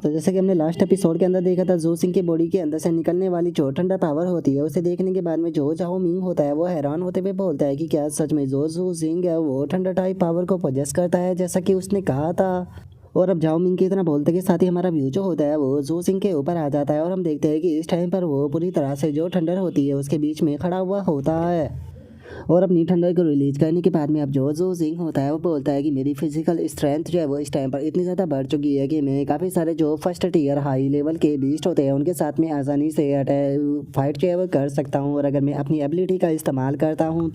तो जैसे कि हमने लास्ट एपिसोड के अंदर देखा था, जो सिंह की बॉडी के अंदर से निकलने वाली जो ठंडा पावर होती है उसे देखने के बाद में जो जाओ मिंग होता है वो हैरान होते हुए बोलता है कि क्या सच में जो सिंह है वो ठंडा टाइप पावर को पोजेस करता है जैसा कि उसने कहा था। और अब जाओ मिंग की इतना बोलते के साथ ही हमारा व्यू जो होता है वो जो सिंह के ऊपर आ जाता है और हम देखते हैं कि इस टाइम पर वो पूरी तरह से जो ठंडर होती है उसके बीच में खड़ा हुआ होता है। और अपनी ठंडर को रिलीज करने के बाद में अब जो सिंह होता है वो बोलता है कि मेरी फिजिकल स्ट्रेंथ जो है वो इस टाइम पर इतनी ज़्यादा बढ़ चुकी है कि मैं काफ़ी सारे जो फर्स्ट टीयर हाई लेवल के बीस्ट होते हैं उनके साथ में आसानी से फाइट जो है वो कर सकता हूँ। और अगर मैं अपनी एबिलिटी का इस्तेमाल करता हूँ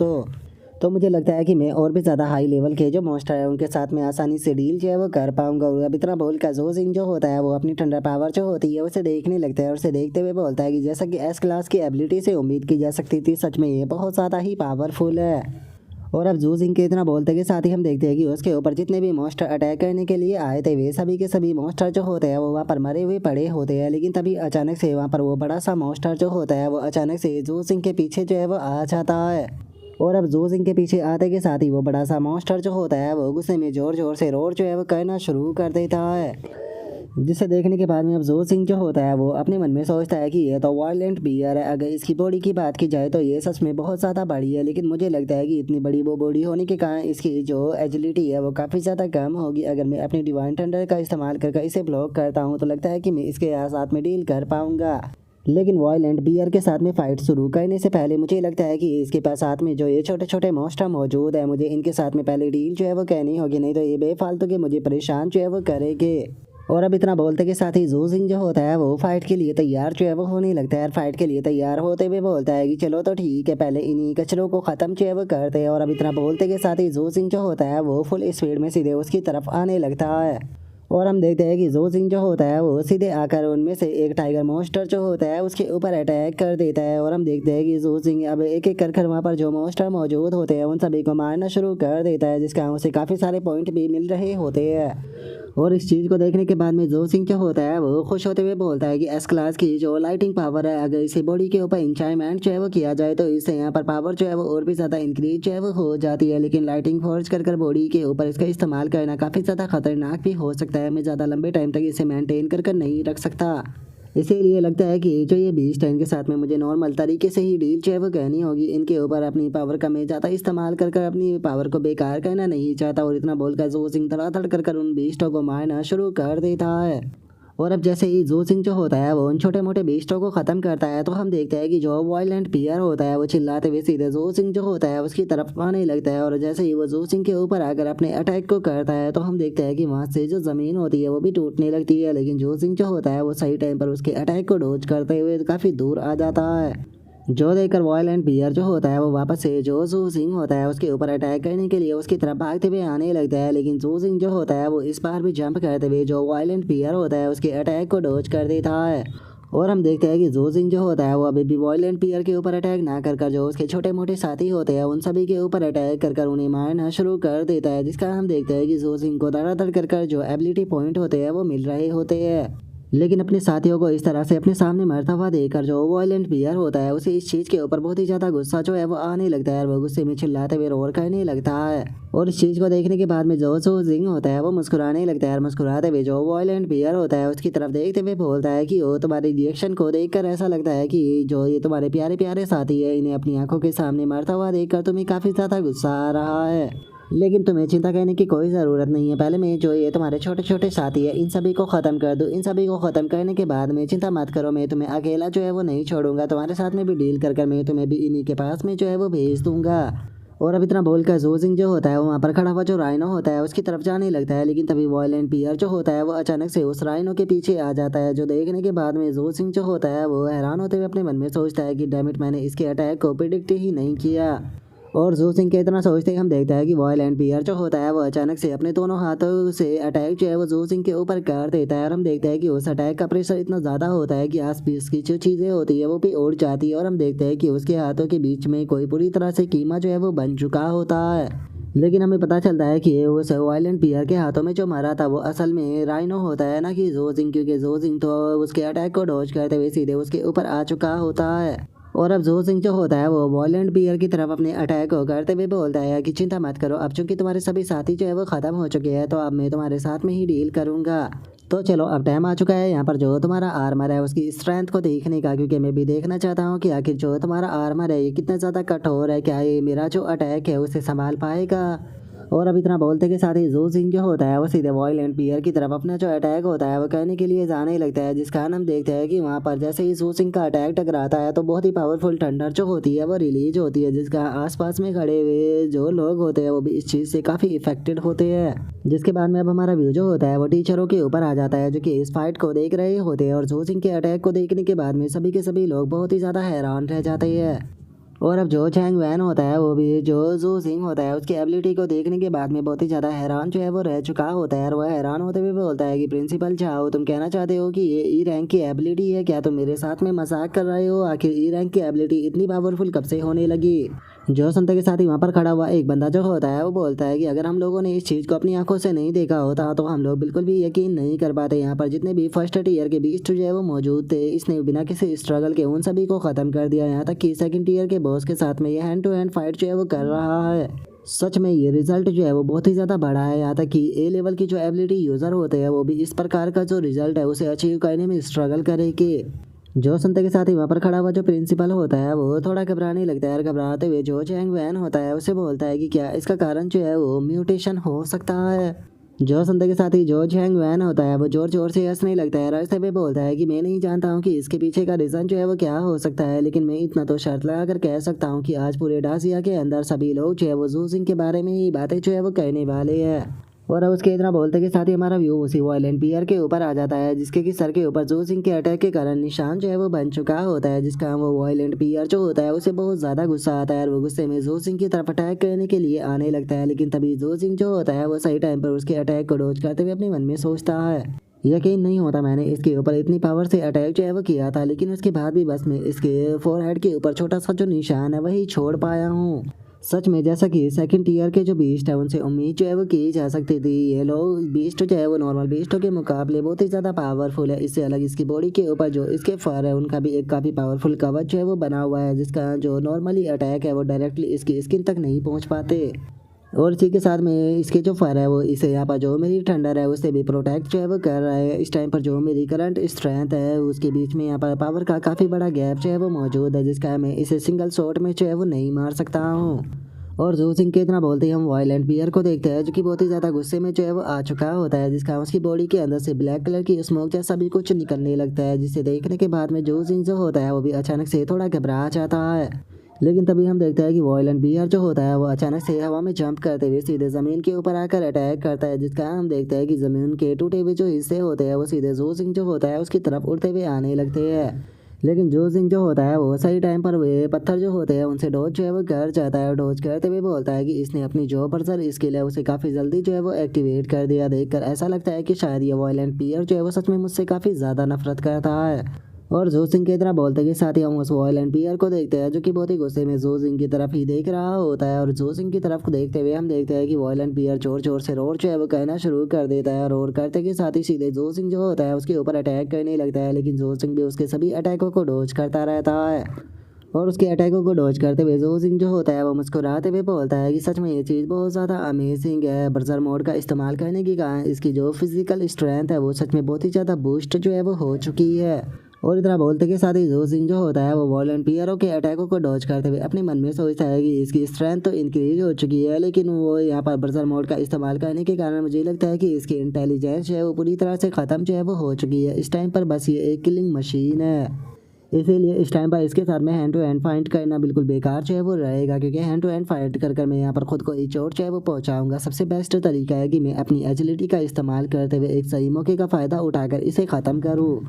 तो मुझे लगता है कि मैं और भी ज़्यादा हाई लेवल के जो मॉन्स्टर है उनके साथ में आसानी से डील जो है वो कर पाऊंगा। और अब इतना बोल कर जो सिंह जो होता है वो अपनी ठंडा पावर जो होती है उसे देखने लगता है और उसे देखते हुए बोलता है कि जैसा कि एस क्लास की एबिलिटी से उम्मीद की जा सकती थी, सच में ये बहुत ज़्यादा ही पावरफुल है। और अब जू सिंह के इतना बोलते के साथ ही हम देखते हैं कि उसके ऊपर जितने भी मॉन्स्टर अटैक करने के लिए आए थे वे सभी के सभी मॉन्स्टर जो होते हैं वो वहाँ पर मरे हुए पड़े होते हैं। लेकिन तभी अचानक से वहाँ पर वो बड़ा सा मॉन्स्टर जो होता है वो अचानक से जू सिंह के पीछे जो है वो आ जाता है। और अब जू सिंह के पीछे आते के साथ ही वो बड़ा सा मॉन्स्टर जो होता है वो गुस्से में जोर जोर से रोर जो है वो करना शुरू कर देता है। जिसे देखने के बाद में अब जू सिंह जो होता है वो अपने मन में सोचता है कि ये तो वायलेंट बियर है। अगर इसकी बॉडी की बात की जाए तो ये सच में बहुत ज़्यादा बड़ी है, लेकिन मुझे लगता है कि इतनी बड़ी वो बॉडी होने के कारण इसकी जो एजिलिटी है वो काफ़ी ज़्यादा कम होगी। अगर मैं अपनी डिवाइन थंडर का इस्तेमाल करके इसे ब्लॉक करता हूँ तो लगता है कि मैं इसके साथ में डील कर पाऊँगा। लेकिन वायलेंट बियर के साथ में फाइट शुरू करने से पहले मुझे लगता है कि इसके पास साथ में जो ये छोटे छोटे मॉन्स्टर मौजूद है मुझे इनके साथ में पहले डील जो है वो कहनी होगी, नहीं तो ये बेफालतू के मुझे परेशान जो है वो करेंगे। और अब इतना बोलते के साथ ही जू सिंह जो होता है वो फाइट के लिए तैयार जो है वो होने लगता है। फाइट के लिए तैयार होते हुए बोलता है कि चलो तो ठीक है, पहले इन्हीं कचरों को ख़त्म जो है वो करते हैं। और अब इतना बोलते के साथ ही जू सिंह जो होता है वो फुल स्पीड में सीधे उसकी तरफ आने लगता है। और हम देखते हैं कि जू सिंह जो होता है वो सीधे आकर उनमें से एक टाइगर मॉन्स्टर जो होता है उसके ऊपर अटैक कर देता है। और हम देखते हैं कि जू सिंह अब एक एक कर वहाँ पर जो मॉन्स्टर मौजूद होते हैं उन सभी को मारना शुरू कर देता है, जिसका उसे काफ़ी सारे पॉइंट भी मिल रहे होते हैं। और इस चीज़ को देखने के बाद में जू सिंह जो होता है वो खुश होते हुए बोलता है कि एस क्लास की जो लाइटिंग पावर है अगर इसे बॉडी के ऊपर इंचाइनमेंट जो है वो किया जाए तो इससे यहाँ पर पावर जो है वो और भी ज़्यादा इंक्रीज जो है वो हो जाती है। लेकिन लाइटिंग फोर्स कर बॉडी के ऊपर इसका इस्तेमाल करना काफ़ी ज़्यादा खतरनाक भी हो सकता है। मैं ज़्यादा लंबे टाइम तक इसे मेंटेन कर नहीं रख सकता। इसीलिए लगता है कि जो ये बीस्ट है इनके साथ में मुझे नॉर्मल तरीके से ही डील जो है वो कहनी होगी। इनके ऊपर अपनी पावर का मैं ज़्यादा इस्तेमाल कर अपनी पावर को बेकार करना नहीं चाहता। और इतना बोलकर जू सिंह धड़ाधड़ कर उन बीस्टों को मारना शुरू कर देता है। और अब जैसे ही जू सिंह जो होता है वो उन छोटे मोटे बीस्टों को ख़त्म करता है तो हम देखते हैं कि जो वायलेंट बियर होता है वो चिल्लाते हुए सीधे जू सिंह जो होता है उसकी तरफ आने लगता है। और जैसे ही वो जू सिंह के ऊपर आकर अपने अटैक को करता है तो हम देखते हैं कि वहाँ से जो ज़मीन होती है वो भी टूटने लगती है। लेकिन जू सिंह जो होता है वो सही टाइम पर उसके अटैक को डॉज करते हुए काफ़ी दूर आ जाता है। जो देखकर वायलेंट बियर जो होता है वो वापस से जो जू सिंह होता है उसके ऊपर अटैक करने के लिए उसकी तरफ भागते हुए आने लगता है। लेकिन जू सिंह जो होता है वो इस बार भी जंप करते हुए जो वायलेंट बियर होता है उसके अटैक को डॉज कर देता है। और हम देखते हैं कि जू सिंह जो होता है वो अभी भी वायलेंट बियर के ऊपर अटैक ना कर जो उसके छोटे मोटे साथी होते हैं उन सभी के ऊपर अटैक कर उन्हें मारना शुरू कर देता है, जिसका हम देखते हैं कि जू सिंह को धड़ाधड़ कर जो एबिलिटी पॉइंट होते हैं वो मिल रहे होते हैं। लेकिन अपने साथियों को इस तरह से अपने सामने मरता हुआ देखकर जो वायलेंट बियर होता है उसे इस चीज़ के ऊपर बहुत ही ज़्यादा गुस्सा जो है वो आने लगता है। वो गुस्से में चिल्लाते हुए रोर करने लगता है। और इस चीज़ को देखने के बाद में जो सिंह होता है वो मुस्कुराने लगता है। मुस्कुराते हुए जो वायलेंट बियर होता है उसकी तरफ देखते हुए बोलता है कि वो तुम्हारे रिएक्शन को देखकर ऐसा लगता है कि जो ये तुम्हारे प्यारे प्यारे साथी है इन्हें अपनी आंखों के सामने मरता हुआ देखकर तुम्हें काफ़ी ज़्यादा गुस्सा आ रहा है। लेकिन तुम्हें चिंता करने की कोई ज़रूरत नहीं है। पहले मैं जो ये तुम्हारे छोटे छोटे साथी है इन सभी को ख़त्म कर दूँ। इन सभी को ख़त्म करने के बाद में चिंता मत करो, मैं तुम्हें अकेला जो है वो नहीं छोड़ूंगा। तुम्हारे साथ में भी डील कर मैं तुम्हें भी इन्हीं के पास में जो है वो भेज दूंगा। और अब इतना बोलकर जू सिंह जो होता है वो वहाँ पर खड़ा हुआ जो राइनो होता है उसकी तरफ जाने लगता है। लेकिन तभी वायलेंट बियर जो होता है वो अचानक से उस राइनो के पीछे आ जाता है। जो देखने के बाद में जू सिंह जो होता है वो हैरान होते हुए अपने मन में सोचता है कि डैमिट, मैंने इसके अटैक को प्रिडिक्ट ही नहीं किया। और जू सिंह के इतना सोचते ही हम देखते हैं कि वायलेंट बियर जो होता है वो अचानक से अपने दोनों हाथों से अटैक जो है वो जू सिंह के ऊपर कर देता है। और हम देखते हैं कि उस अटैक का प्रेशर इतना ज़्यादा होता है कि आसपास की जो चीज़ें होती है वो भी उड़ जाती है। और हम देखते हैं कि उसके हाथों के बीच में कोई पूरी तरह से कीमा जो है वो बन चुका होता है। लेकिन हमें पता चलता है कि उस वायलेंट बियर के हाथों में जो मारा था वो असल में राइनो होता है ना कि जू सिंह, क्योंकि जू सिंह तो उसके अटैक को डॉज करते हुए सीधे उसके ऊपर आ चुका होता है। और अब जू सिंह जो होता है वो वायलेंट बियर की तरफ अपने अटैक को करते हुए बोलता है कि चिंता मत करो, अब चूंकि तुम्हारे सभी साथी जो है वो ख़त्म हो चुके हैं तो अब मैं तुम्हारे साथ में ही डील करूँगा। तो चलो अब टाइम आ चुका है यहाँ पर जो तुम्हारा आर्मर है उसकी स्ट्रेंथ को देखने का, क्योंकि मैं भी देखना चाहता हूँ कि आखिर जो तुम्हारा आर्मर है ये कितना ज़्यादा कठोर है, क्या ये मेरा जो अटैक है उसे संभाल पाएगा। और अब इतना बोलते के साथ ही ज़ू जिंग जो होता है वो सीधे वॉयलेंट पियर की तरफ अपना जो अटैक होता है वो करने के लिए जाने ही लगता है, जिस कारण हम देखते हैं कि वहाँ पर जैसे ही ज़ू जिंग का अटैक टकराता है तो बहुत ही पावरफुल थंडर जो होती है वो रिलीज होती है, जिसका आसपास में खड़े हुए जो लोग होते हैं वो भी इस चीज़ से काफ़ी इफेक्टेड होते हैं। जिसके बाद में अब हमारा व्यू जो होता है वो टीचरों के ऊपर आ जाता है, जो कि इस फाइट को देख रहे होते हैं। और ज़ू जिंग के अटैक को देखने के बाद में सभी के सभी लोग बहुत ही ज़्यादा हैरान रह जाते हैं। और अब जो चैंग वैन होता है वो भी जो ज़ू जिंग होता है उसकी एबिलिटी को देखने के बाद में बहुत ही ज़्यादा हैरान जो है वो रह चुका होता है। और वह हैरान होते हुए बोलता है कि प्रिंसिपल चाहो तुम कहना चाहते हो कि ये ई रैंक की एबिलिटी है, क्या तुम मेरे साथ में मजाक कर रहे हो? आखिर ई रैंक की एबिलिटी इतनी पावरफुल कब से होने लगी? जो सुनते के साथ ही वहाँ पर खड़ा हुआ एक बंदा जो होता है वो बोलता है कि अगर हम लोगों ने इस चीज़ को अपनी आंखों से नहीं देखा होता तो हम लोग बिल्कुल भी यकीन नहीं कर पाते। यहाँ पर जितने भी फर्स्ट टीयर के बीस्ट जो है वो मौजूद थे, इसने बिना किसी स्ट्रगल के उन सभी को ख़त्म कर दिया। यहाँ तक कि सेकंड टीयर के बॉस के साथ में ये हैंड टू हैंड फाइट जो है वो कर रहा है। सच में ये रिजल्ट जो है वो बहुत ही ज़्यादा बड़ा है। यहाँ तक कि ए लेवल की जो एबिलिटी यूज़र होते हैं वो भी इस प्रकार का जो रिजल्ट है उसे अचीव करने में स्ट्रगल करेंगे। जो सुनते के साथ ही वहाँ पर खड़ा हुआ जो प्रिंसिपल होता है वो थोड़ा घबराने लगता है। और घबराते हुए जो चैंग वैन होता है उसे बोलता है कि क्या इसका कारण जो है वो म्यूटेशन हो सकता है। जो सुनते के साथ ही जो चैंग वैन होता है वो जोर जोर से हंसने लगता है। रास्ते में बोलता है कि मैं नहीं जानता हूँ कि इसके पीछे का रीज़न जो है वो क्या हो सकता है, लेकिन मैं इतना तो शर्त लगा कर कह सकता हूँ कि आज पूरे डासिया के अंदर सभी लोग जो है वो ज़ू जिंग के बारे में ही बातें जो है वो कहने वाले हैं। और अब उसके इतना बोलते के साथ ही हमारा व्यू उसी वॉयलेंट बियर के ऊपर आ जाता है, जिसके कि सर के ऊपर ज़ू जिंग के अटैक के कारण निशान जो है वो बन चुका होता है। जिसका वो वॉयलेंट बियर जो होता है उसे बहुत ज़्यादा गुस्सा आता है और वो गुस्से में ज़ू जिंग की तरफ अटैक करने के लिए आने लगता है। लेकिन तभी ज़ू जिंग जो होता है वो सही टाइम पर उसके अटैक को डॉज करते हुए अपने मन में सोचता है, यकीन नहीं होता मैंने इसके ऊपर इतनी पावर से अटैक जो है वो किया था, लेकिन उसके बाद भी बस मैं इसके फोरहेड के ऊपर छोटा सा जो निशान है वही छोड़ पाया हूँ। सच में जैसा कि सेकंड टीयर के जो बीस्ट है उनसे उम्मीद जो है वो की जा सकती थी। ये लोग बीस्ट जो है वो नॉर्मल बीस्टों के मुकाबले बहुत ही ज़्यादा पावरफुल है। इससे अलग इसकी बॉडी के ऊपर जो इसके फर है उनका भी एक काफ़ी पावरफुल कवच जो है वो बना हुआ है, जिसका जो नॉर्मली अटैक है वो डायरेक्टली इसकी स्किन तक नहीं पहुँच पाते। और इसी के साथ में इसके जो फर है वो इसे यहाँ पर जो मेरी थंडर है उससे भी प्रोटेक्ट जो है वो कर रहा है। इस टाइम पर जो मेरी करंट स्ट्रेंथ है उसके बीच में यहाँ पर पावर का काफ़ी बड़ा गैप जो है वो मौजूद है, जिसका मैं इसे सिंगल शॉट में जो है वो नहीं मार सकता हूँ। और ज़ू जिंग के इतना बोलते ही हम वॉयलेंट बियर को देखते हैं, जो कि बहुत ही ज़्यादा गुस्से में जो है वो आ चुका होता है, जिसका उसकी बॉडी के अंदर से ब्लैक कलर की स्मोक जैसा भी कुछ निकलने लगता है, जिसे देखने के बाद में ज़ू जिंग जो होता है वो भी अचानक से थोड़ा घबरा जाता है। लेकिन तभी हम देखते हैं कि वॉयलेंट बियर जो होता है वो अचानक से हवा में जंप करते हुए सीधे ज़मीन के ऊपर आकर अटैक करता है, जिसका हम देखते हैं कि ज़मीन के टूटे हुए जो हिस्से होते हैं वो सीधे ज़ू जिंग जो होता है उसकी तरफ उड़ते हुए आने लगते हैं। लेकिन ज़ू जिंग जो होता है वो सही टाइम पर वे पत्थर जो होते हैं उनसे डॉज जो है वो कर जाता है। डॉज करते हुए बोलता है कि इसने अपनी जो बर्सर स्किल है उसे काफ़ी जल्दी जो है वो एक्टिवेट कर दिया। देखकर ऐसा लगता है कि शायद ये वॉयलेंट बियर जो है वो सच में मुझसे काफ़ी ज़्यादा नफरत करता है। और ज़ू जिंग की तरह बोलते के साथ ही हम उस वॉयलेंट बियर को देखते हैं, जो कि बहुत ही गुस्से में ज़ू जिंग की तरफ ही देख रहा होता है। और ज़ू जिंग की तरफ को देखते हुए हम देखते हैं कि वॉयलेंट बियर जोर जोर से रोर जो है वो कहना शुरू कर देता है। रोर करते के साथ ही सीधे ज़ू जिंग जो होता है उसके ऊपर अटैक करने लगता है, लेकिन ज़ू जिंग भी उसके सभी अटैकों को डॉज करता रहता है। और उसके अटैकों को डॉज करते हुए ज़ू जिंग जो होता है वो मुस्कुराते हुए बोलता है कि सच में ये चीज़ बहुत ज़्यादा अमेजिंग है। बर्जर मोड का इस्तेमाल करने के कारण इसकी जो फिजिकल स्ट्रेंथ है वो सच में बहुत ही ज़्यादा बूस्ट जो है वो हो चुकी है। और इतना बोलते के साथ ही ज़ू जिंग जो होता है वो वॉलंटियरों के अटैकों को डॉज करते हुए अपने मन में सोचता है कि इसकी स्ट्रेंथ तो इंक्रीज हो चुकी है, लेकिन वो यहाँ पर बर्जर मोड का इस्तेमाल करने के कारण मुझे लगता है कि इसकी इंटेलिजेंस जो है वो पूरी तरह से ख़त्म जो है वो हो चुकी है। इस टाइम पर बस ये एक किलिंग मशीन है, इसीलिए इस टाइम पर इसके साथ में हैंड टू हैंड फाइट करना बिल्कुल बेकार जो है वो रहेगा, क्योंकि हैंड टू हैंड फाइट कर मैं यहाँ पर खुद को एक चोट जो है वो पहुँचाऊँगा। सबसे बेस्ट तरीका है कि मैं अपनी एजिलिटी का इस्तेमाल करते हुए एक सही मौके का फ़ायदा उठाकर इसे ख़त्म करूँ।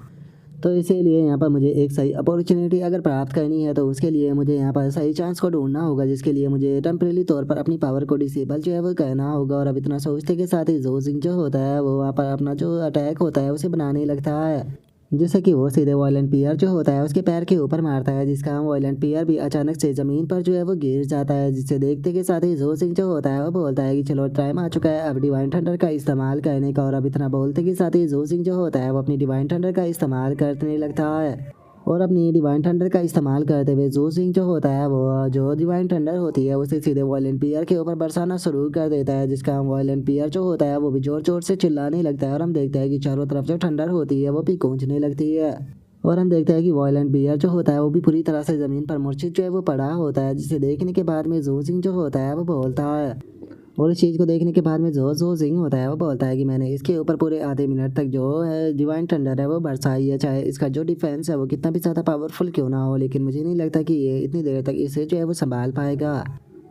तो इसीलिए यहाँ पर मुझे एक सही अपॉर्चुनिटी अगर प्राप्त करनी है तो उसके लिए मुझे यहाँ पर सही चांस को ढूंढना होगा, जिसके लिए मुझे टेम्परेरी तौर पर अपनी पावर को डिसेबल जो है वो करना होगा। और अब इतना सोचते के साथ ही ज़ू जिंग जो होता है वो वहाँ पर अपना जो अटैक होता है उसे बनाने लगता है, जिससे कि वो सीधे वॉयलेंट पियर जो होता है उसके पैर के ऊपर मारता है, जिसका वॉयलेंट पियर भी अचानक से ज़मीन पर जो है वो गिर जाता है। जिससे देखते के साथ ही ज़ू जिंग जो होता है वो बोलता है कि चलो टाइम आ चुका है अब डिवाइन थंडर का इस्तेमाल करने का। और अब इतना बोलते के साथ ही ज़ू जिंग जो होता है वो अपनी डिवाइन थंडर का इस्तेमाल करने लगता है। और अपनी डिवाइन थंडर का इस्तेमाल करते हुए जो सिंह जो होता है वो जो डिवाइन थंडर होती है उसे सीधे वायलेंट पियर के ऊपर बरसाना शुरू कर देता है, जिसका वायलेंट पियर जो होता है वो भी जोर जोर से चिल्लाने लगता है। और हम देखते हैं कि चारों तरफ जो थंडर होती है वो भी गूंजने लगती है। और हम देखते हैं कि वायलेंट बियर जो होता है वो भी पूरी तरह से ज़मीन पर मूर्छित जो है वो पड़ा होता है, जिसे देखने के बाद में जो सिंह जो होता है वो बोलता है। और इस चीज़ को देखने के बाद में जो सिंह होता है वो बोलता है कि मैंने इसके ऊपर पूरे आधे मिनट तक जो है डिवाइन थंडर है वो बरसाई है, चाहे इसका जो डिफेंस है वो कितना भी ज़्यादा पावरफुल क्यों ना हो, लेकिन मुझे नहीं लगता कि ये इतनी देर तक इसे जो है वो संभाल पाएगा।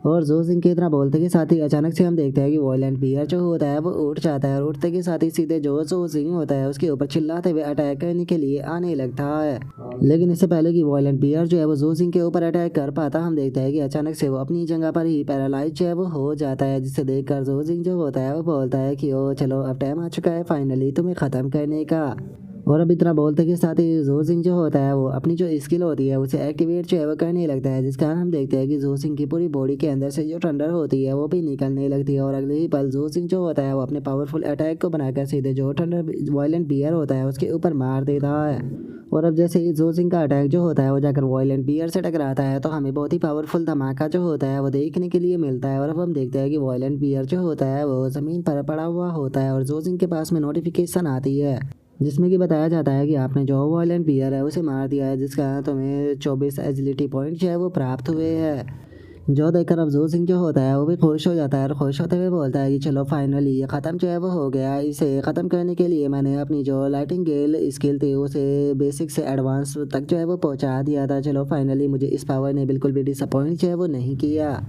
और जो सिंह के इतना बोलते के साथ ही अचानक से हम देखते हैं कि वायलेंट बियर जो होता है वो उठ जाता है और उठते के साथ ही सीधे जो सिंह होता है उसके ऊपर चिल्लाते हुए अटैक करने के लिए आने लगता है। लेकिन इससे पहले कि वायलेंट बियर जो है वो जो सिंह के ऊपर अटैक कर पाता, हम देखते हैं कि अचानक से वो अपनी जगह पर ही पैरालाइज जो है वो हो जाता है, जिसे देखकर जो सिंह जो होता है वो बोलता है कि ओ चलो अब टाइम आ चुका है फाइनली तुम्हें ख़त्म करने का। और अब इतना बोलते के साथ ही जो सिंह जो होता है वो अपनी जो स्किल होती है उसे एक्टिवेट जो है वो करने लगता है, जिस कारण हम देखते हैं कि जो सिंह की पूरी बॉडी के अंदर से जो थंडर होती है वो भी निकलने लगती है। और अगले ही पल जो सिंह जो होता है वो अपने पावरफुल अटैक को बनाकर सीधे जो थंडर वायलेंट बियर होता है उसके ऊपर मार देता है। और अब जैसे ही जो सिंह का अटैक जो होता है वो जाकर वायलेंट बियर से टकराता है तो हमें बहुत ही पावरफुल धमाका जो होता है वो देखने के लिए मिलता है। और अब हम देखते हैं कि वायलेंट बियर जो होता है वो ज़मीन पर पड़ा हुआ होता है और जो सिंह के पास में नोटिफिकेशन आती है जिसमें कि बताया जाता है कि आपने जो वायलेंट बियर है उसे मार दिया है, जिसका तुम्हें 24 एजिलिटी पॉइंट जो है वो प्राप्त हुए हैं। जो देखकर अब जो सिंह जो होता है वो भी खुश हो जाता है और खुश होते हुए बोलता है कि चलो फाइनली ये ख़त्म जो है वो हो गया। इसे ख़त्म करने के लिए मैंने अपनी जो लाइटिंग गेल स्किल थी उसे बेसिक से एडवांस तक जो है वो पहुंचा दिया था। चलो फाइनली मुझे इस पावर ने बिल्कुल भी डिसअपॉइंट जो है वो नहीं किया।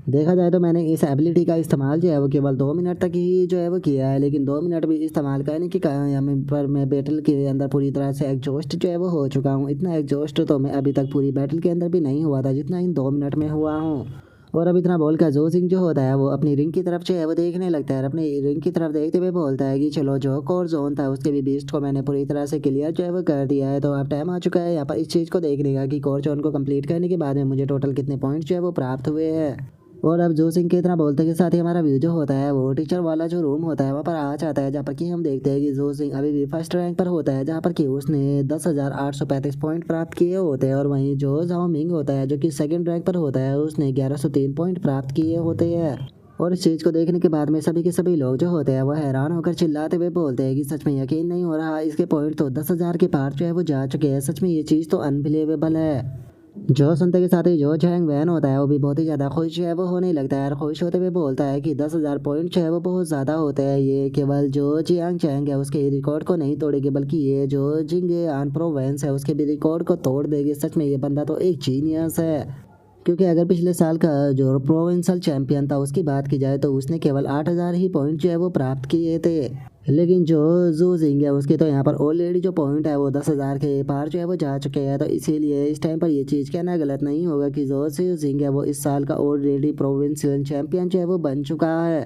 देखा जाए तो मैंने इस एबिलिटी का इस्तेमाल जो है वो केवल 2 मिनट तक ही जो है वो किया है, लेकिन 2 मिनट भी इस्तेमाल करने के कारण पर मैं बैटल के अंदर पूरी तरह से एग्जॉस्ट जो है वो हो चुका हूँ। इतना एग्जॉस्ट तो मैं अभी तक पूरी बैटल के अंदर भी नहीं हुआ था जितना इन 2 मिनट में हुआ हूँ। और अब इतना बोलकर जो सिंह जो होता है वो अपनी रिंग की तरफ जो है वो देखने लगता है और अपनी रिंग की तरफ देखते हुए बोलता है कि चलो जो कोर जोन था उसके भी बीस्ट को मैंने पूरी तरह से क्लियर जो है वो कर दिया है, तो अब टाइम आ चुका है यहाँ पर इस चीज़ को देखने का कि कोर जोन को कंप्लीट करने के बाद में मुझे टोटल कितने पॉइंट जो है वो प्राप्त हुए हैं। और अब जो सिंह के इतना बोलते के साथ ही हमारा व्यू जो होता है वो टीचर वाला जो रूम होता है वहाँ पर आ जाता है, जहाँ पर कि हम देखते हैं कि जो सिंह अभी भी फर्स्ट रैंक पर होता है, जहाँ पर कि उसने 10,835 पॉइंट प्राप्त किए होते हैं। और वहीं जो जाओ मिंग होता है जो कि सेकंड रैंक पर होता है उसने 1103 पॉइंट प्राप्त किए होते हैं। और इस चीज़ को देखने के बाद में सभी के सभी लोग जो होते हैं वो हैरान होकर चिल्लाते हुए बोलते हैं कि सच में यकीन नहीं हो रहा, इसके पॉइंट तो 10,000 के पार जो है वो जा चुके हैं, सच में ये चीज़ तो अनबिलीवेबल है। जो सुनते के साथ ही जो झैंग वैन होता है वो भी बहुत ही ज़्यादा खुश है वो होने लगता है और खुश होते हुए बोलता है कि 10,000 पॉइंट जो है वो बहुत ज़्यादा होते हैं, ये केवल जो जियांग चैंग है उसके रिकॉर्ड को नहीं तोड़ेगी बल्कि ये जो जिंग आन प्रोवेंस है उसके भी रिकॉर्ड को तोड़ देगी। सच में ये बंदा तो एक जीनियस है, क्योंकि अगर पिछले साल का जो प्रोविंशियल चैंपियन था उसकी बात की जाए तो उसने केवल 8,000 ही पॉइंट जो है वो प्राप्त किए थे, लेकिन जो जिंग है उसके तो यहाँ पर ऑलरेडी जो पॉइंट है वो 10,000 के पार जो है वो जा चुके हैं। तो इसीलिए इस टाइम पर ये चीज़ कहना गलत नहीं होगा कि जो जिंग है वो इस साल का ऑलरेडी प्रोविंशियल चैंपियन जो है वो बन चुका है।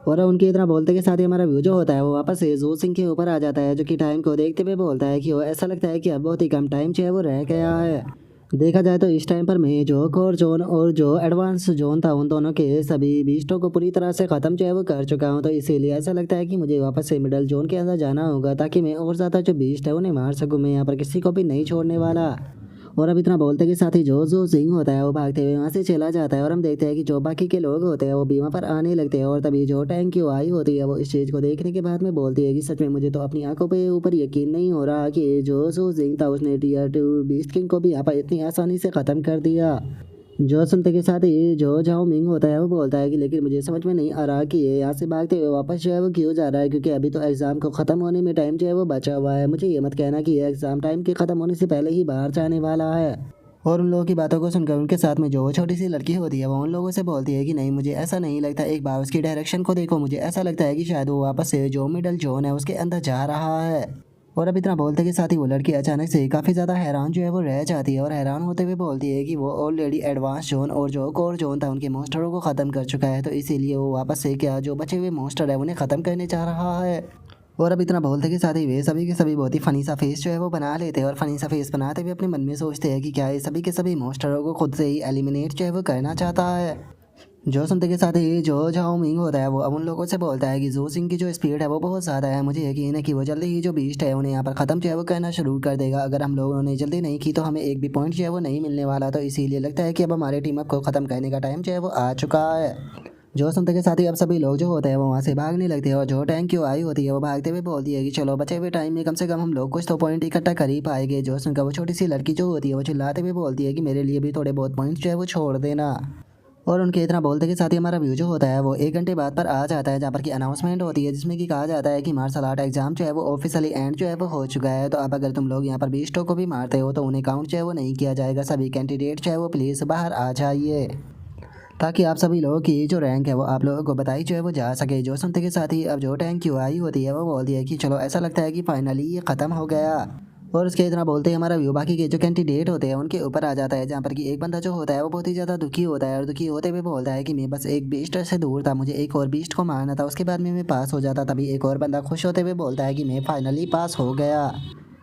और उनके इतना बोलते के साथ ही हमारा व्यू जो होता है वो वापस से जो सिंह के ऊपर आ जाता है, जो कि टाइम को देखते हुए बोलता है कि वो ऐसा लगता है कि अब बहुत ही कम टाइम जो है वो रह गया है। देखा जाए तो इस टाइम पर मैं जो कोर जोन और जो एडवांस जोन था उन दोनों के सभी बीस्टों को पूरी तरह से ख़त्म जो है वो कर चुका हूँ, तो इसीलिए ऐसा लगता है कि मुझे वापस से मिडल जोन के अंदर जाना होगा ताकि मैं और ज़्यादा जो बीस्ट है उन्हें मार सकूँ। मैं यहाँ पर किसी को भी नहीं छोड़ने वाला। और अब इतना बोलते के साथ ही जो सिंह होता है वो भागते हुए वहाँ से चला जाता है और हम देखते हैं कि जो बाकी के लोग होते हैं वो भी वहाँ पर आने लगते हैं। और तभी जो टैंक की आई होती है वो इस चीज़ को देखने के बाद में बोलती है कि सच में मुझे तो अपनी आंखों पे ऊपर यकीन नहीं हो रहा कि जो सिंह था उसने टियर 2 बीस्ट किंग को भी यहाँ पर इतनी आसानी से ख़त्म कर दिया। जो सुनते के साथ ही जो जाओ मिंग होता है वो बोलता है कि लेकिन मुझे समझ में नहीं आ रहा कि ये यहाँ से भागते हुए वापस जो है वो क्यों जा रहा है, क्योंकि अभी तो एग्ज़ाम को ख़त्म होने में टाइम जो है वो बचा हुआ है। मुझे ये मत कहना कि ये एग्ज़ाम टाइम के ख़त्म होने से पहले ही बाहर जाने वाला है। और उन लोगों की बातों को सुनकर उनके साथ में जो छोटी सी लड़की होती है वो उन लोगों से बोलती है कि नहीं मुझे ऐसा नहीं लगता, एक बार उसकी डायरेक्शन को देखो, मुझे ऐसा लगता है कि शायद वो वापस से जो मिडल जोन है उसके अंदर जा रहा है। और अब इतना बोलते के साथ ही वो लड़की अचानक से काफ़ी ज़्यादा हैरान जो है वो रह जाती है और हैरान होते हुए बोलती है कि वो ऑलरेडी एडवांस जोन और जो कोर जोन था उनके मॉन्स्टरों को ख़त्म कर चुका है, तो इसीलिए वो वापस से क्या जो बचे हुए मॉन्स्टर है उन्हें ख़त्म करने जा रहा है। और अब इतना बोलते के साथ ही वे सभी के सभी बहुत ही फ़नी सा फेस जो है वो बना लेते हैं और फ़नी सा फेस बनाते हुए अपने मन में सोचते हैं कि क्या ये सभी के सभी मॉन्स्टरों को खुद से ही एलिमिनेट जो है वो करना चाहता है। जो सुनते के साथ ही जो झाओ मिंग होता है वो अब उन लोगों से बोलता है कि जो सिंह की जो स्पीड है वो बहुत ज़्यादा है, मुझे यकीन है कि वो जल्दी ही जो बीस्ट है उन्हें यहाँ पर ख़त्म जो है वो करना शुरू कर देगा। अगर हम लोगों ने जल्दी नहीं की तो हमें एक भी पॉइंट जो है वो नहीं मिलने वाला, तो इसीलिए लगता है कि अब हमारे टीम अप को ख़त्म करने का टाइम जो है वो आ चुका है। जो सुनते के साथ ही अब सभी लोग जो होते हैं वो वहाँ से भागने लगते हैं और जो टैंक क्यों आई होती है वो भागते हुए बोलती है कि चलो बचे हुए टाइम में कम से कम हम लोग कुछ तो पॉइंट इकट्ठा कर ही पाएंगे। जो सुनकर वो छोटी सी लड़की जो होती है वो चिल्लाते हुए बोलती है कि मेरे लिए भी थोड़े बहुत पॉइंट जो है वो छोड़ देना। और उनके इतना बोलते के साथ ही हमारा व्यू जो होता है वो 1 घंटे बाद पर आ जाता है, जहाँ पर की अनाउंसमेंट होती है जिसमें कि कहा जाता है कि मार्शल आर्ट एग्जाम जो है वो ऑफिशियली एंड जो है वो हो चुका है। तो अब अगर तुम लोग यहाँ पर बीस्टो को भी मारते हो तो उन्हें काउंट जो है वो नहीं किया जाएगा। सभी कैंडिडेट जो है वो प्लीज़ बाहर आ जाइए ताकि आप सभी लोगों की जो रैंक है वो आप लोगों को बताई जो है वो जा सके। जो सुनते के साथ ही अब जो टैंक क्यों आई होती है वो बोलती है कि चलो ऐसा लगता है कि फाइनली ये ख़त्म हो गया। और उसके इतना बोलते ही हमारा व्यू बाकी के जो कैंडिडेट होते हैं उनके ऊपर आ जाता है, जहाँ पर कि एक बंदा जो होता है वो बहुत ही ज़्यादा दुखी होता है और दुखी होते हुए बोलता है कि मैं बस एक बीस्ट से दूर था, मुझे एक और बीस्ट को मारना था, उसके बाद में मैं पास हो जाता। तभी एक और बंदा खुश होते हुए बोलता है कि मैं फाइनली पास हो गया।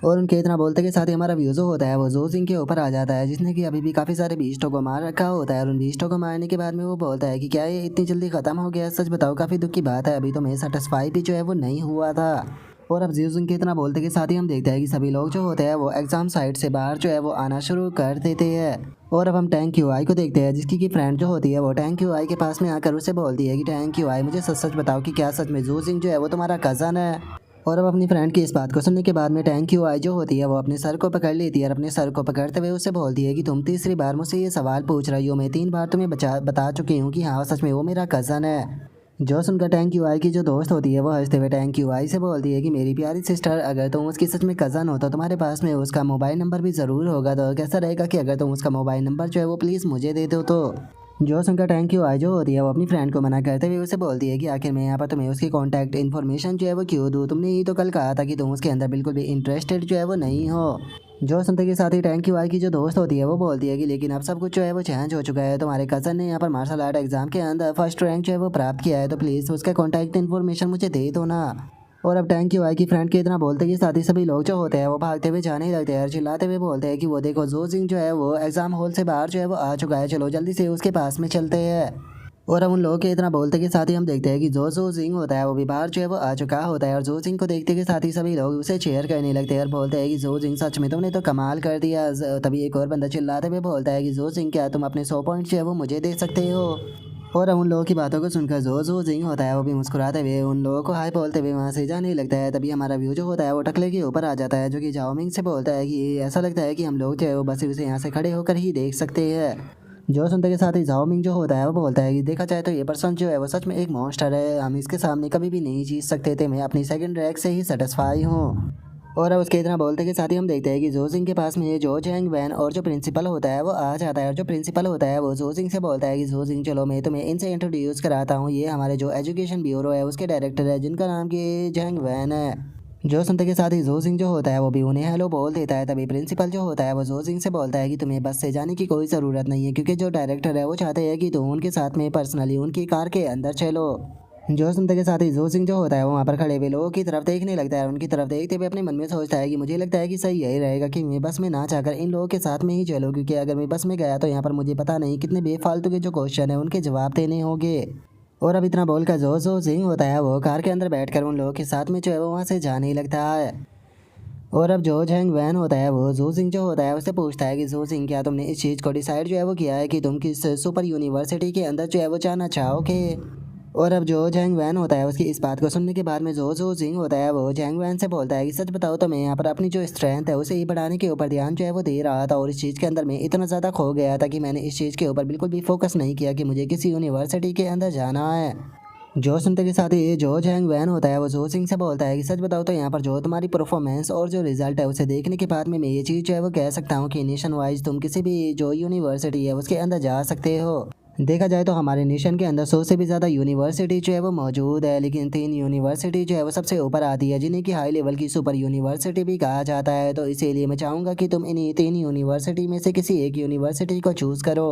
और उनके इतना बोलते के साथ ही हमारा व्यू जो होता है वो जो सिंह के ऊपर आ जाता है, जिसने कि अभी भी काफ़ी सारे बीस्टों को मार रखा होता है। और उन बीस्टों को मारने के बाद में वो बोलता है कि क्या ये इतनी जल्दी ख़त्म हो गया, सच बताओ काफ़ी दुख की बात है, अभी तो मैं सेटिस्फाई भी जो है वो नहीं हुआ था। और अब जियो सिंह के इतना बोलते के साथ ही हम देखते हैं कि सभी लोग जो होते हैं वो एग्जाम साइट से बाहर जो है वो आना शुरू कर देते हैं। और अब हम टैंक क्यू आई को देखते हैं, जिसकी की फ्रेंड जो होती है वो टैंक क्यू आई के पास में आकर उसे बोलती है कि टैंक क्यू आई मुझे सच सच बताओ कि क्या सच में जियो सिंह जो है वो तुम्हारा कज़न है। और अब अपनी फ्रेंड की इस बात को सुनने के बाद में टैंक क्यू आई जो होती है वो अपने सर को पकड़ लेती है और अपने सर को पकड़ते हुए उससे बोलती है कि तुम तीसरी बार मुझसे ये सवाल पूछ रही हो, मैं 3 बार तुम्हें बता चुकी हूँ कि हाँ सच में वो मेरा कज़न है। जो सुनकर टैंक क्यू आई की जो दोस्त होती है वो हंसते हुए टैंक क्यू आई से बोलती है कि मेरी प्यारी सिस्टर, अगर तुम उसकी सच में कज़न हो तो तुम्हारे पास में उसका मोबाइल नंबर भी ज़रूर होगा, तो कैसा रहेगा कि अगर तुम उसका मोबाइल नंबर जो है वो प्लीज़ मुझे दे दो। तो जो सुनकर टैंक क्यू आई जो होती है वो अपनी फ्रेंड को मना करते हुए उसे बोलती है कि आखिर मैं यहाँ पर तुम्हें उसकी कॉन्टैक्ट इन्फॉर्मेशन जो है वो क्यों दूँ, तुमने ही तो कल कहा था कि तुम उसके अंदर बिल्कुल भी इंटरेस्टेड जो है वो नहीं हो। जो सुनते के साथ ही टैंक क्यू आई की जो दोस्त होती है वो बोलती है कि लेकिन अब सब कुछ जो है वो चेंज हो चुका है, तुम्हारे कज़न ने यहाँ पर मार्शल आर्ट एग्जाम के अंदर फर्स्ट रैंक जो है वो प्राप्त किया है, तो प्लीज़ उसका कॉन्टैक्ट इन्फॉर्मेशन मुझे दे दो ना। और अब टैंक क्यू आई की फ्रेंड के इतना बोलते कि साथ ही सभी लोग जो होते हैं वो भागते हुए जाने लगते हैं और चिल्लाते हुए बोलते हैं कि वो देखो जो सिंह जो है वो एग्जाम हॉल से बाहर जो है वो आ चुका है, चलो जल्दी से उसके पास में चलते हैं। और हम उन लोगों के इतना बोलते के साथ ही हम देखते हैं कि जो सिंह होता है वो भी बाहर जो है वो आ चुका होता है और जो सिंह को देखते के साथ ही सभी लोग उसे चेयर करने लगते हैं और बोलते हैं कि जो सिंह सच में तुमने तो कमाल कर दिया। तभी एक और बंदा चिल्लाते हुए बोलता है कि जो सिंह क्या तुम अपने 100 पॉइंट जो है वो मुझे दे सकते हो। और हम उन लोगों की बातों को सुनकर जो सिंह होता है वो भी मुस्कुराते हुए उन लोगों को हाय बोलते हुए वहाँ से जाने लगता है। तभी हमारा व्यू जो होता है वो टकले के ऊपर आ जाता है, जो कि जाओमिंग से बोलता है कि ऐसा लगता है कि हम लोग जो है वो बस उसे यहाँ से खड़े होकर ही देख सकते हैं। जो सुनते के साथ ही जाओमिंग जो होता है वो बोलता है कि देखा जाए तो ये पर्सन जो है वो सच में एक मॉन्स्टर है, हम इसके सामने कभी भी नहीं जीत सकते थे, मैं अपनी सेकंड रैंक से ही सेटिस्फाई हूँ। और अब उसके इतना बोलते के साथ ही हम देखते हैं कि जो सिंह के पास में जो जैंग वैन और जो प्रिंसिपल होता है वो आ जाता है और जो प्रिंसिपल होता है वो जो सिंह से बोलता है कि जो सिंह चलो मैं तुम्हें इनसे इंट्रोड्यूस कराता हूँ, ये हमारे जो एजुकेशन ब्यूरो है उसके डायरेक्टर है जिनका नाम कि जैंग वैन है। जो सुनते के साथ ही जो सिंह जो होता है वो भी उन्हें हेलो बोल देता है। तभी प्रिंसिपल जो होता है वो जो सिंह से बोलता है कि तुम्हें बस से जाने की कोई ज़रूरत नहीं है, क्योंकि जो डायरेक्टर है वो चाहते हैं कि तुम उनके साथ में पर्सनली उनकी कार के अंदर चलो। जो सुनते के साथ ही जो सिंह जो होता है वो वहाँ पर खड़े हुए लोगों की तरफ देखने लगता है, उनकी तरफ देखते हुए अपने मन में सोचता है कि मुझे लगता है कि सही यही रहेगा कि मैं बस में ना चाहकर इन लोगों के साथ में ही चलूँ, क्योंकि अगर मैं बस में गया तो यहाँ पर मुझे पता नहीं कितने बेफालतू के जो क्वेश्चन है उनके जवाब देने होंगे। और अब इतना बोलकर जो सिंह होता है वो कार के अंदर बैठकर उन लोगों के साथ में जो है वो वहाँ से जाने लगता है। और अब जो झैंग वैन होता है वो जू सिंह जो होता है उससे पूछता है कि जू सिंह क्या तुमने इस चीज़ को डिसाइड जो है वो किया है कि तुम किस सुपर यूनिवर्सिटी के अंदर जो है वो जाना चाहोगे। और अब जो झैंग वैन होता है उसकी इस बात को सुनने के बाद में जो सिंह होता है वो झैंग वैन से बोलता है कि सच बताओ तो मैं यहाँ पर अपनी जो स्ट्रेंथ है उसे ही बढ़ाने के ऊपर ध्यान जो है वो दे रहा था और इस चीज़ के अंदर मैं इतना ज़्यादा खो गया था कि मैंने इस चीज़ के ऊपर बिल्कुल भी फोकस नहीं किया कि मुझे किसी यूनिवर्सिटी के अंदर जाना है। जो सुनते के साथ ही जो झैंग वैन होता है वो जो सिंह से बोलता है कि सच बताओ तो यहाँ पर जो तुम्हारी परफॉर्मेंस और जो रिजल्ट है उसे देखने के बाद में मैं ये चीज़ जो है वो कह सकता हूँ कि नेशन वाइज तुम किसी भी जो यूनिवर्सिटी है उसके अंदर जा सकते हो। देखा जाए तो हमारे नेशन के अंदर 100 से भी ज़्यादा यूनिवर्सिटी जो है वो मौजूद है, लेकिन 3 यूनिवर्सिटी जो है वो सबसे ऊपर आती है जिन्हें कि हाई लेवल की सुपर यूनिवर्सिटी भी कहा जाता है। तो इसीलिए मैं चाहूँगा कि तुम इन्हीं 3 यूनिवर्सिटी में से किसी एक यूनिवर्सिटी को चूज़ करो।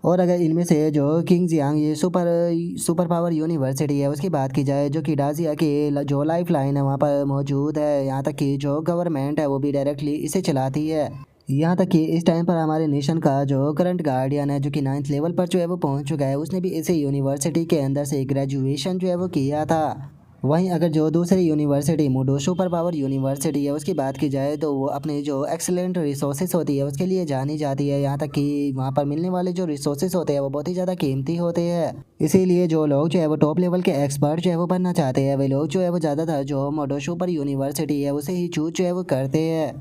और अगर इनमें से जो किंग जियांग ये सुपर पावर यूनिवर्सिटी है उसकी बात की जाए, जो कि डाजिया की जो लाइफ लाइन है वहाँ पर मौजूद है, यहाँ तक कि जो गवर्नमेंट है वो भी डायरेक्टली इसे चलाती है। यहाँ तक कि इस टाइम पर हमारे नेशन का जो करंट गार्डियन है जो कि 9th लेवल पर जो है वो पहुँच चुका है, उसने भी इसी यूनिवर्सिटी के अंदर से ग्रेजुएशन जो है वो किया था। वहीं अगर जो दूसरी यूनिवर्सिटी मूडो सुपर पावर यूनिवर्सिटी है उसकी बात की जाए तो वो अपने जो एक्सेलेंट रिसोर्सेज होती है उसके लिए जानी जाती है। यहाँ तक कि वहाँ पर मिलने वाले जो रिसोर्सेज होते हैं वो बहुत ही ज़्यादा कीमती होते हैं। इसीलिए जो लोग जो है वो टॉप लेवल के एक्सपर्ट जो है वो बनना चाहते हैं, वे लोग जो है वो ज़्यादातर जो मूडो सुपर यूनिवर्सिटी है उसे ही चूज जो है वो करते हैं।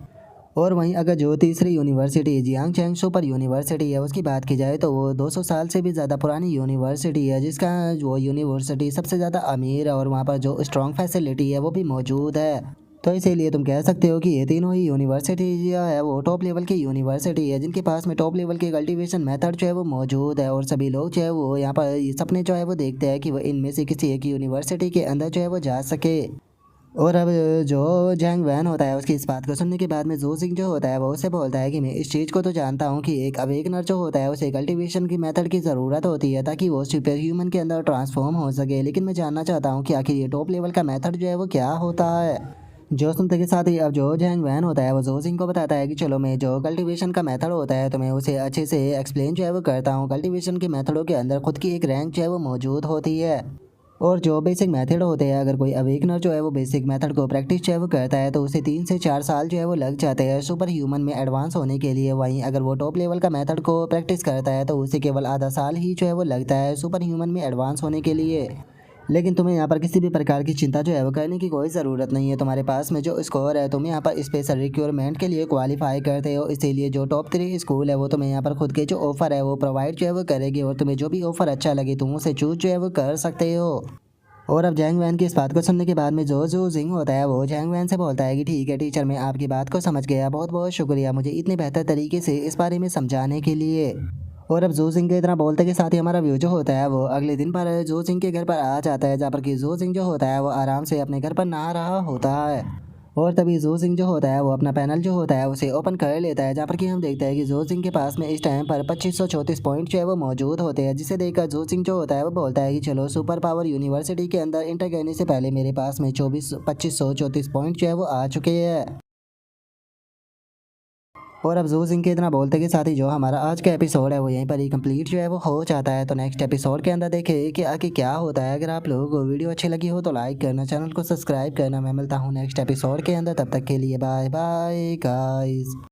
और वहीं अगर जो तीसरी university Jiang Chang super university है उसकी बात की जाए तो वो 200 साल से भी ज़्यादा पुरानी यूनिवर्सिटी है, जिसका वो यूनिवर्सिटी सबसे ज़्यादा अमीर है और वहाँ पर जो स्ट्रॉन्ग फैसिलिटी है वो भी मौजूद है। तो इसीलिए तुम कह सकते हो कि ये तीनों ही यूनिवर्सिटी जो है वो टॉप लेवल की यूनिवर्सिटी है, जिनके पास में टॉप लेवल के कल्टीवेशन मेथड जो है वो मौजूद है। और सभी लोग जो है वो यहाँ पर ये सपने जो है वो देखते हैं कि वो इनमें से किसी एक यूनिवर्सिटी के अंदर जो है वो जा सके। और अब जो जैंग वैन होता है उसकी इस बात को सुनने के बाद में जो सिंह जो होता है वो उससे बोलता है कि मैं इस चीज़ को तो जानता हूँ कि एक अवेकनर जो होता है उसे कल्टीवेशन की मेथड की ज़रूरत होती है ताकि वो सुपर ह्यूमन के अंदर ट्रांसफॉर्म हो सके, लेकिन मैं जानना चाहता हूँ कि आखिर ये टॉप लेवल का मेथड जो है वो क्या होता है। जो सुनते के साथ ही अब जो जैंग वैन होता है वो जो सिंह को बताता है कि चलो मैं जो कल्टीवेशन का मेथड होता है तो मैं उसे अच्छे से एक्सप्लेन जो है वो करता हूँ। कल्टीवेशन के मेथडों के अंदर खुद की एक रैंक जो है वो मौजूद होती है। और जो बेसिक मेथड होते हैं, अगर कोई अवेकनर जो है वो बेसिक मेथड को प्रैक्टिस जो है वो करता है तो उसे 3 से 4 साल जो है वो लग जाते हैं सुपर ह्यूमन में एडवांस होने के लिए। वहीं अगर वो टॉप लेवल का मेथड को प्रैक्टिस करता है तो उसे केवल आधा साल ही जो है वो लगता है सुपर ह्यूमन में एडवांस होने के लिए। लेकिन तुम्हें यहाँ पर किसी भी प्रकार की चिंता जो है वो करने की कोई ज़रूरत नहीं है। तुम्हारे पास में जो स्कोर है तुम यहाँ पर स्पेशल रिक्वायरमेंट के लिए क्वालिफाई करते हो, इसीलिए जो टॉप 3 स्कूल है वो तुम्हें यहाँ पर खुद के जो ऑफ़र है वो प्रोवाइड जो है वो करेगी और तुम्हें जो भी ऑफ़र अच्छा लगे तुम उसे चूज जो है वो कर सकते हो। और अब जैंग वैन की इस बात को सुनने के बाद में जो जिंग होता है वो जैंग वैन से बोलता है कि ठीक है टीचर, मैं आपकी बात को समझ गया, बहुत बहुत शुक्रिया मुझे इतने बेहतर तरीके से इस बारे में समझाने के लिए। और अब जो सिंह के इतना बोलते के साथ ही हमारा व्यू जो होता है वो अगले दिन पर जो सिंह के घर पर आ जाता है, जहाँ पर कि जो सिंह जो होता है वो आराम से अपने घर पर नहा रहा होता है। और तभी जो सिंह जो होता है वो अपना पैनल जो होता है उसे ओपन कर लेता है, जहाँ पर कि हम देखते हैं कि जो सिंह के पास में इस टाइम पर 2534 पॉइंट जो है वो मौजूद होते हैं, जिसे देखकर जो सिंह जो होता है वो बोलता है कि चलो सुपर पावर यूनिवर्सिटी के अंदर इंटर करने से पहले मेरे पास में 2534 पॉइंट जो है वो आ चुके हैं। और अब जू सिंह के इतना बोलते के साथ ही जो हमारा आज का एपिसोड है वो यहीं पर ही कंप्लीट जो है वो हो जाता है। तो नेक्स्ट एपिसोड के अंदर देखें कि आगे क्या होता है। अगर आप लोगों को वीडियो अच्छी लगी हो तो लाइक करना, चैनल को सब्सक्राइब करना। मैं मिलता हूँ नेक्स्ट एपिसोड के अंदर, तब तक के लिए बाय बाय गाइस।